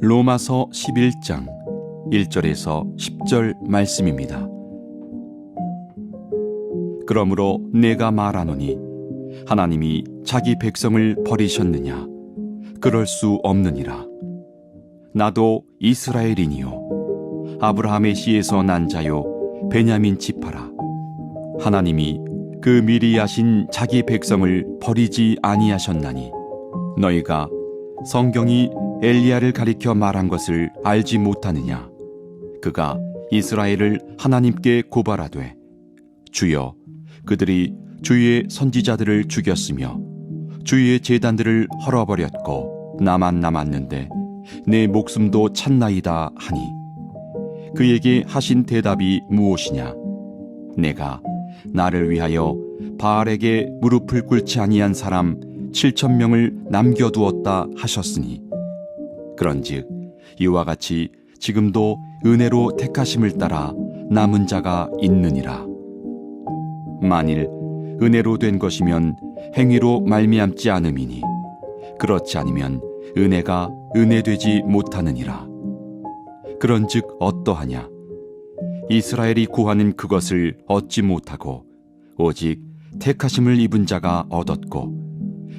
로마서 11장 1절에서 10절 말씀입니다. 그러므로 내가 말하노니 하나님이 자기 백성을 버리셨느냐? 그럴 수 없느니라. 나도 이스라엘이니요 아브라함의 씨에서 난 자요 베냐민 지파라. 하나님이 그 미리 하신 자기 백성을 버리지 아니하셨나니 너희가 성경이 엘리야를 가리켜 말한 것을 알지 못하느냐? 그가 이스라엘을 하나님께 고발하되 주여 그들이 주의 선지자들을 죽였으며 주의 제단들을 헐어버렸고 나만 남았는데 내 목숨도 찼나이다 하니 그에게 하신 대답이 무엇이냐? 내가 나를 위하여 바알에게 무릎을 꿇지 아니한 사람 7,000명을 남겨두었다 하셨으니 그런즉 이와 같이 지금도 은혜로 택하심을 따라 남은 자가 있느니라. 만일 은혜로 된 것이면 행위로 말미암지 않음이니 그렇지 않으면 은혜가 은혜되지 못하느니라. 그런즉 어떠하냐? 이스라엘이 구하는 그것을 얻지 못하고 오직 택하심을 입은 자가 얻었고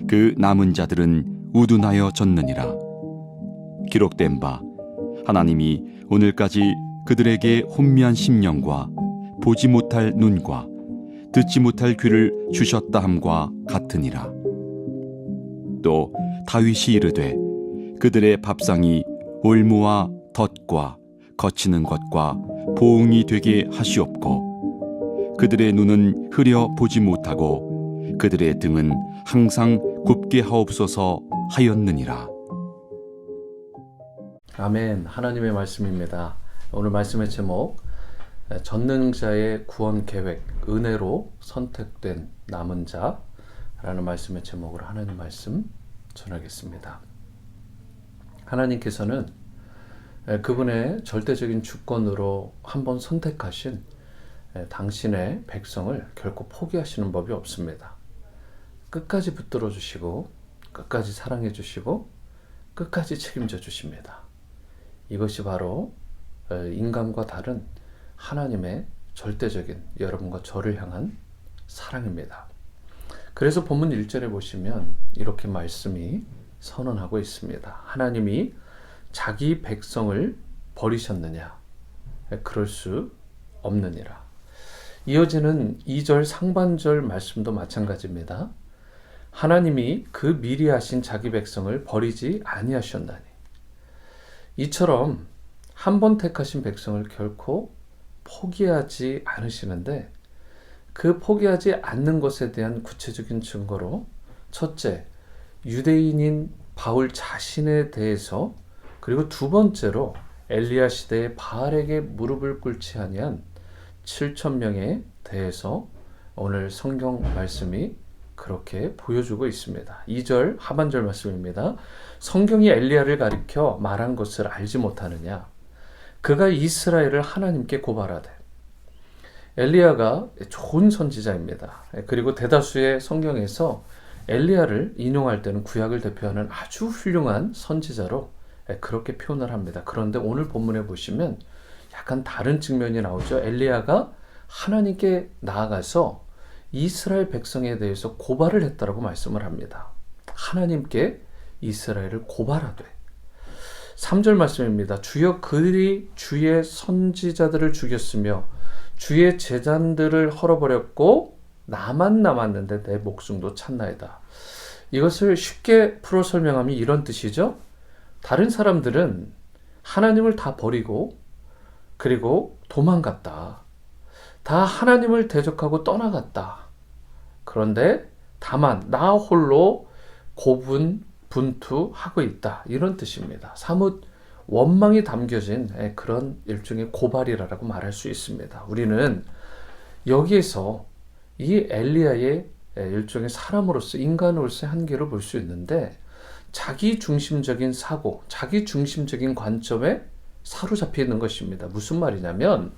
그 남은 자들은 우둔하여 졌느니라. 기록된 바 하나님이 오늘까지 그들에게 혼미한 심령과 보지 못할 눈과 듣지 못할 귀를 주셨다 함과 같으니라. 또 다윗이 이르되 그들의 밥상이 올무와 덫과 거치는 것과 보응이 되게 하시옵고 그들의 눈은 흐려 보지 못하고 그들의 등은 항상 굽게 하옵소서 하였느니라. 아멘. 하나님의 말씀입니다. 오늘 말씀의 제목, 전능자의 구원 계획, 은혜로 선택된 남은 자라는 말씀의 제목으로 하나님 말씀 전하겠습니다. 하나님께서는 그분의 절대적인 주권으로 한번 선택하신 당신의 백성을 결코 포기하시는 법이 없습니다. 끝까지 붙들어 주시고 끝까지 사랑해 주시고 끝까지 책임져 주십니다. 이것이 바로 인간과 다른 하나님의 절대적인 여러분과 저를 향한 사랑입니다. 그래서 본문 1절에 보시면 이렇게 말씀이 선언하고 있습니다. 하나님이 자기 백성을 버리셨느냐? 그럴 수 없느니라. 이어지는 2절 상반절 말씀도 마찬가지입니다. 하나님이 그 미리 하신 자기 백성을 버리지 아니하셨나니. 이처럼 한 번 택하신 백성을 결코 포기하지 않으시는데 그 포기하지 않는 것에 대한 구체적인 증거로 첫째, 유대인인 바울 자신에 대해서 그리고 두 번째로 엘리야 시대에 바알에게 무릎을 꿇지 아니한 7,000명에 대해서 오늘 성경 말씀이 그렇게 보여주고 있습니다. 2절 하반절 말씀입니다. 성경이 엘리야를 가리켜 말한 것을 알지 못하느냐? 그가 이스라엘을 하나님께 고발하되. 엘리야가 좋은 선지자입니다. 그리고 대다수의 성경에서 엘리야를 인용할 때는 구약을 대표하는 아주 훌륭한 선지자로 그렇게 표현을 합니다. 그런데 오늘 본문에 보시면 약간 다른 측면이 나오죠. 엘리야가 하나님께 나아가서 이스라엘 백성에 대해서 고발을 했다라고 말씀을 합니다. 하나님께 이스라엘을 고발하되. 3절 말씀입니다. 주여 그들이 주의 선지자들을 죽였으며 주의 제단들을 헐어버렸고 나만 남았는데 내 목숨도 찼나이다. 이것을 쉽게 풀어 설명하면 이런 뜻이죠. 다른 사람들은 하나님을 다 버리고 그리고 도망갔다. 다 하나님을 대적하고 떠나갔다. 그런데 다만 나 홀로 고분분투하고 있다. 이런 뜻입니다. 사뭇 원망이 담겨진 그런 일종의 고발이라고 말할 수 있습니다. 우리는 여기에서 이 엘리야의 일종의 사람으로서 인간으로서의 한계를 볼 수 있는데 자기 중심적인 사고, 자기 중심적인 관점에 사로잡혀 있는 것입니다. 무슨 말이냐면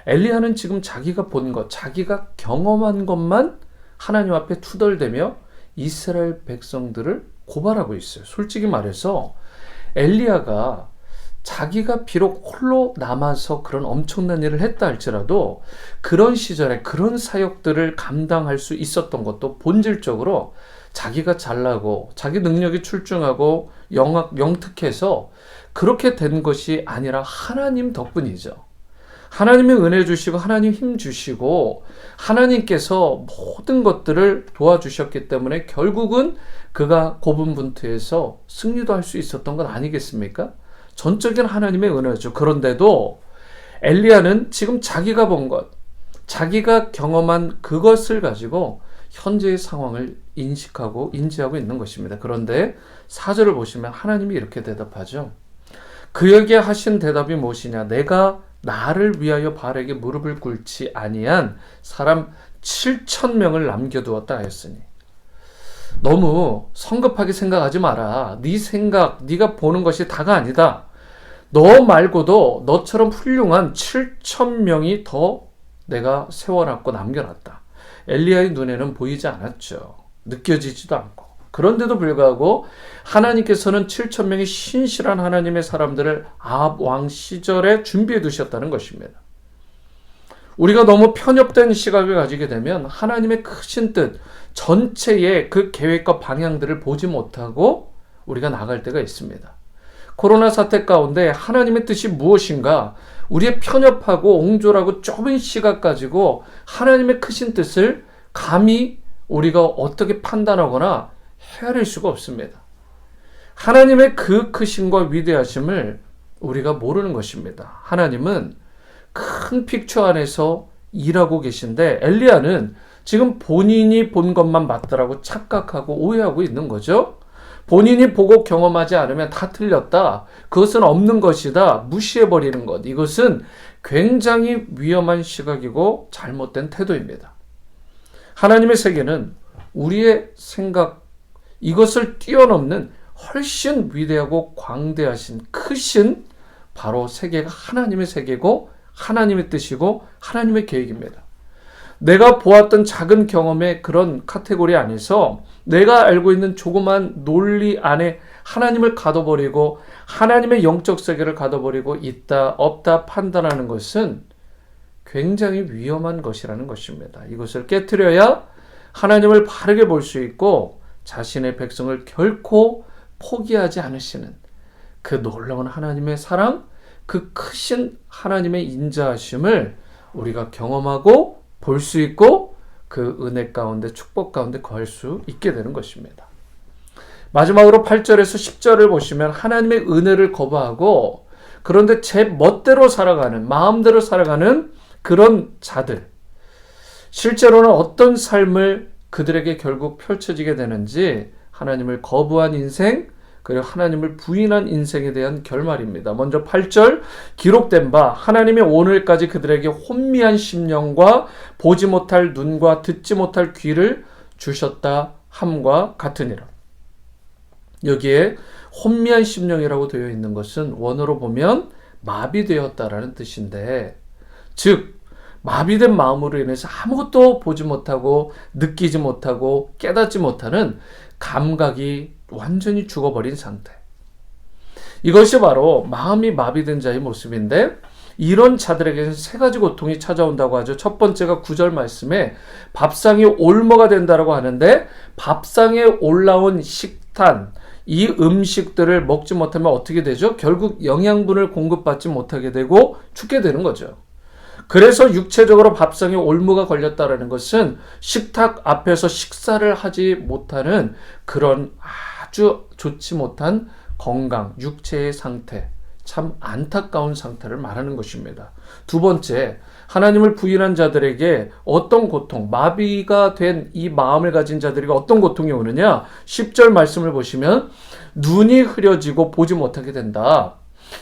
엘리야는 지금 자기가 본 것, 자기가 경험한 것만 하나님 앞에 투덜대며 이스라엘 백성들을 고발하고 있어요. 솔직히 말해서 엘리야가 자기가 비록 홀로 남아서 그런 엄청난 일을 했다 할지라도 그런 시절에 그런 사역들을 감당할 수 있었던 것도 본질적으로 자기가 잘나고 자기 능력이 출중하고 영특해서 그렇게 된 것이 아니라 하나님 덕분이죠. 하나님이 은혜 주시고 하나님 힘 주시고 하나님께서 모든 것들을 도와주셨기 때문에 결국은 그가 고분분투해서 승리도 할 수 있었던 건 아니겠습니까? 전적인 하나님의 은혜죠. 그런데도 엘리야는 지금 자기가 본 것, 자기가 경험한 그것을 가지고 현재의 상황을 인식하고 인지하고 있는 것입니다. 그런데 4절을 보시면 하나님이 이렇게 대답하죠. 그에게 하신 대답이 무엇이냐? 내가 나를 위하여 바알에게 무릎을 꿇지 아니한 사람 7,000명을 남겨두었다 하였으니. 너무 성급하게 생각하지 마라. 네 생각, 네가 보는 것이 다가 아니다. 너 말고도 너처럼 훌륭한 7,000명이 더 내가 세워놨고 남겨놨다. 엘리야의 눈에는 보이지 않았죠. 느껴지지도 않고. 그런데도 불구하고 하나님께서는 7,000명의 신실한 하나님의 사람들을 아합 왕 시절에 준비해 두셨다는 것입니다. 우리가 너무 편협된 시각을 가지게 되면 하나님의 크신 뜻, 전체의 그 계획과 방향들을 보지 못하고 우리가 나갈 때가 있습니다. 코로나 사태 가운데 하나님의 뜻이 무엇인가, 우리의 편협하고 옹졸하고 좁은 시각 가지고 하나님의 크신 뜻을 감히 우리가 어떻게 판단하거나 헤아릴 수가 없습니다. 하나님의 그 크심과 위대하심을 우리가 모르는 것입니다. 하나님은 큰 픽처 안에서 일하고 계신데 엘리야는 지금 본인이 본 것만 맞다라고 착각하고 오해하고 있는 거죠. 본인이 보고 경험하지 않으면 다 틀렸다. 그것은 없는 것이다. 무시해버리는 것. 이것은 굉장히 위험한 시각이고 잘못된 태도입니다. 하나님의 세계는 우리의 생각, 이것을 뛰어넘는 훨씬 위대하고 광대하신 크신 바로 세계가 하나님의 세계고 하나님의 뜻이고 하나님의 계획입니다. 내가 보았던 작은 경험의 그런 카테고리 안에서 내가 알고 있는 조그만 논리 안에 하나님을 가둬버리고 하나님의 영적 세계를 가둬버리고 있다 없다 판단하는 것은 굉장히 위험한 것이라는 것입니다. 이것을 깨트려야 하나님을 바르게 볼 수 있고 자신의 백성을 결코 포기하지 않으시는 그 놀라운 하나님의 사랑, 그 크신 하나님의 인자하심을 우리가 경험하고 볼 수 있고 그 은혜 가운데 축복 가운데 거할 수 있게 되는 것입니다. 마지막으로 8절에서 10절을 보시면 하나님의 은혜를 거부하고 그런데 제 멋대로 살아가는, 마음대로 살아가는 그런 자들, 실제로는 어떤 삶을 그들에게 결국 펼쳐지게 되는지 하나님을 거부한 인생, 그리고 하나님을 부인한 인생에 대한 결말입니다. 먼저 8절 기록된 바 하나님이 오늘까지 그들에게 혼미한 심령과 보지 못할 눈과 듣지 못할 귀를 주셨다 함과 같으니라. 여기에 혼미한 심령이라고 되어 있는 것은 원어로 보면 마비되었다라는 뜻인데, 즉 마비된 마음으로 인해서 아무것도 보지 못하고 느끼지 못하고 깨닫지 못하는 감각이 완전히 죽어버린 상태. 이것이 바로 마음이 마비된 자의 모습인데 이런 자들에게는 세 가지 고통이 찾아온다고 하죠. 첫 번째가 9절 말씀에 밥상이 올무가 된다라고 하는데 밥상에 올라온 식단, 이 음식들을 먹지 못하면 어떻게 되죠? 결국 영양분을 공급받지 못하게 되고 죽게 되는 거죠. 그래서 육체적으로 밥상에 올무가 걸렸다라는 것은 식탁 앞에서 식사를 하지 못하는 그런 아주 좋지 못한 건강, 육체의 상태, 참 안타까운 상태를 말하는 것입니다. 두 번째, 하나님을 부인한 자들에게 어떤 고통, 마비가 된 이 마음을 가진 자들에게 어떤 고통이 오느냐? 10절 말씀을 보시면 눈이 흐려지고 보지 못하게 된다.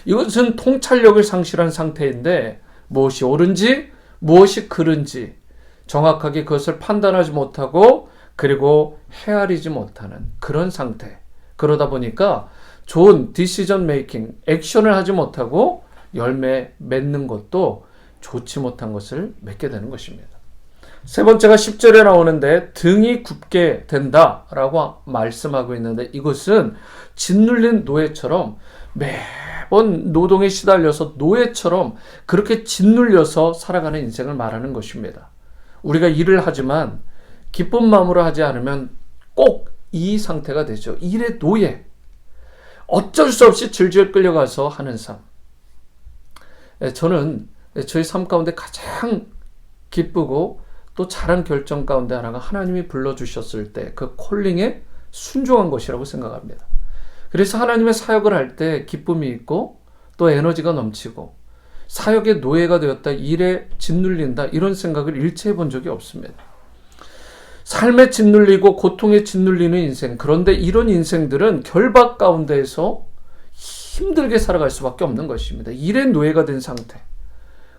이것은 통찰력을 상실한 상태인데 무엇이 옳은지 무엇이 그른지 정확하게 그것을 판단하지 못하고 그리고 헤아리지 못하는 그런 상태. 그러다 보니까 좋은 디시전 메이킹, 액션을 하지 못하고 열매 맺는 것도 좋지 못한 것을 맺게 되는 것입니다. 세 번째가 10절에 나오는데 등이 굽게 된다라고 말씀하고 있는데 이것은 짓눌린 노예처럼 매번 노동에 시달려서 노예처럼 그렇게 짓눌려서 살아가는 인생을 말하는 것입니다. 우리가 일을 하지만 기쁜 마음으로 하지 않으면 꼭 이 상태가 되죠. 일의 노예. 어쩔 수 없이 질질 끌려가서 하는 삶. 저는 저희 삶 가운데 가장 기쁘고 또 잘한 결정 가운데 하나가 하나님이 불러주셨을 때 그 콜링에 순종한 것이라고 생각합니다. 그래서 하나님의 사역을 할 때 기쁨이 있고 또 에너지가 넘치고 사역의 노예가 되었다, 일에 짓눌린다 이런 생각을 일체 해본 적이 없습니다. 삶에 짓눌리고 고통에 짓눌리는 인생, 그런데 이런 인생들은 결박 가운데에서 힘들게 살아갈 수밖에 없는 것입니다. 일의 노예가 된 상태.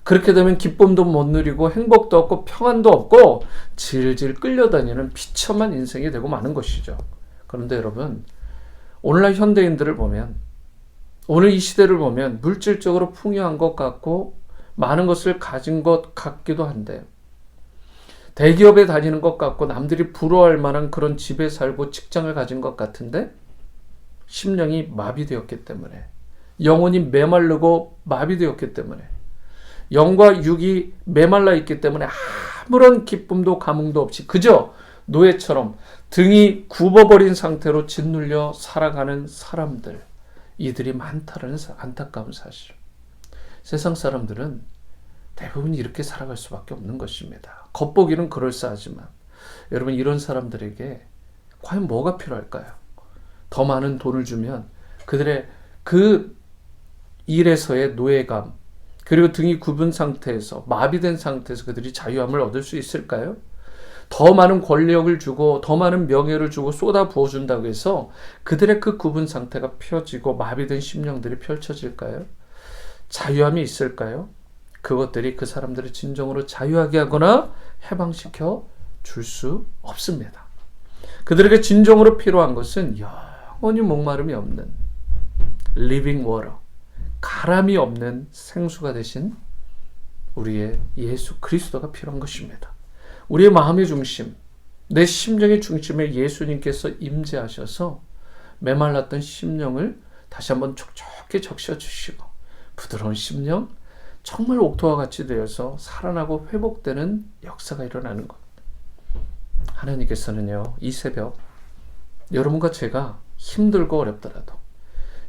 그렇게 되면 기쁨도 못 누리고 행복도 없고 평안도 없고 질질 끌려다니는 비참한 인생이 되고 마는 것이죠. 그런데 여러분, 오늘날 현대인들을 보면, 오늘 이 시대를 보면 물질적으로 풍요한 것 같고 많은 것을 가진 것 같기도 한데, 대기업에 다니는 것 같고 남들이 부러워할 만한 그런 집에 살고 직장을 가진 것 같은데 심령이 마비되었기 때문에, 영혼이 메마르고 마비되었기 때문에, 영과 육이 메말라 있기 때문에 아무런 기쁨도 감흥도 없이 그저 노예처럼 등이 굽어버린 상태로 짓눌려 살아가는 사람들, 이들이 많다는 안타까운 사실. 세상 사람들은 대부분 이렇게 살아갈 수밖에 없는 것입니다. 겉보기는 그럴싸하지만 여러분, 이런 사람들에게 과연 뭐가 필요할까요? 더 많은 돈을 주면 그들의 그 일에서의 노예감, 그리고 등이 굽은 상태에서, 마비된 상태에서 그들이 자유함을 얻을 수 있을까요? 더 많은 권력을 주고 더 많은 명예를 주고 쏟아 부어준다고 해서 그들의 그 굽은 상태가 펴지고 마비된 심령들이 펼쳐질까요? 자유함이 있을까요? 그것들이 그 사람들을 진정으로 자유하게 하거나 해방시켜 줄 수 없습니다. 그들에게 진정으로 필요한 것은 영원히 목마름이 없는 living water, 가람이 없는 생수가 되신 우리의 예수 그리스도가 필요한 것입니다. 우리의 마음의 중심, 내 심령의 중심에 예수님께서 임재하셔서 메말랐던 심령을 다시 한번 촉촉히 적셔주시고 부드러운 심령, 정말 옥토와 같이 되어서 살아나고 회복되는 역사가 일어나는 것. 하나님께서는요, 이 새벽 여러분과 제가 힘들고 어렵더라도,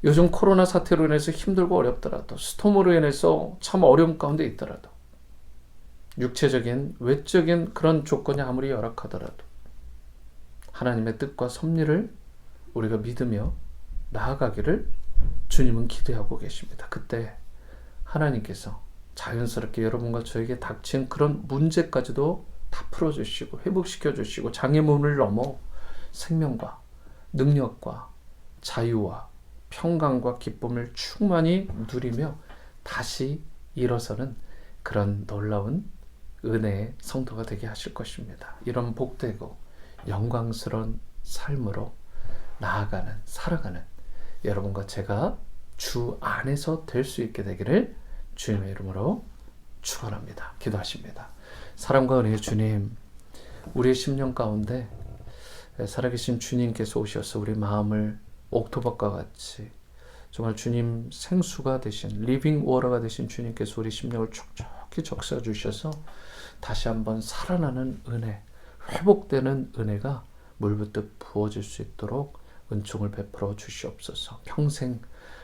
요즘 코로나 사태로 인해서 힘들고 어렵더라도, 스톰으로 인해서 참 어려움 가운데 있더라도, 육체적인 외적인 그런 조건이 아무리 열악하더라도 하나님의 뜻과 섭리를 우리가 믿으며 나아가기를 주님은 기대하고 계십니다. 그때 하나님께서 자연스럽게 여러분과 저에게 닥친 그런 문제까지도 다 풀어주시고 회복시켜주시고 장애물을 넘어 생명과 능력과 자유와 평강과 기쁨을 충만히 누리며 다시 일어서는 그런 놀라운 은혜의 성도가 되게 하실 것입니다. 이런 복되고 영광스러운 삶으로 나아가는, 살아가는 여러분과 제가 주 안에서 될 수 있게 되기를 주님의 이름으로 축원합니다. 기도하십니다. 사랑과 은혜의 주님, 우리의 심령 가운데 살아계신 주님께서 오셔서 우리 마음을 옥토박과 같이 정말 주님 생수가 되신 리빙 워터가 되신 주님께서 우리 심령을 촉촉히 적셔 주셔서 다시 한번 살아나는 은혜, 회복되는 은혜가 물붓듯 부어질 수 있도록 은총을 베풀어 주시옵소서. 평생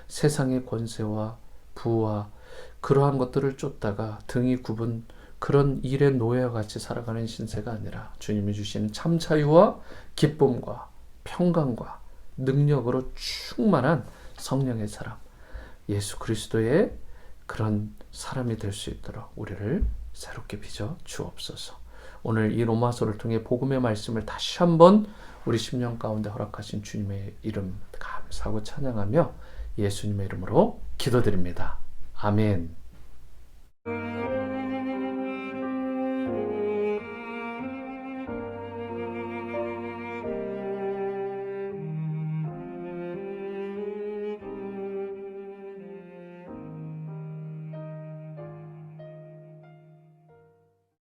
세상의 권세와 부와 그러한 것들을 쫓다가 등이 굽은 그런 일의 노예와 같이 살아가는 신세가 아니라 주님이 주시는 참 자유와 기쁨과 평강과 능력으로 충만한 성령의 사람, 예수 그리스도의 그런 사람이 될 수 있도록 우리를 새롭게 빚어 주옵소서. 오늘 이 로마서를 통해 복음의 말씀을 다시 한번 우리 심령 가운데 허락하신 주님의 이름 감사하고 찬양하며 예수님의 이름으로 기도드립니다. 아멘.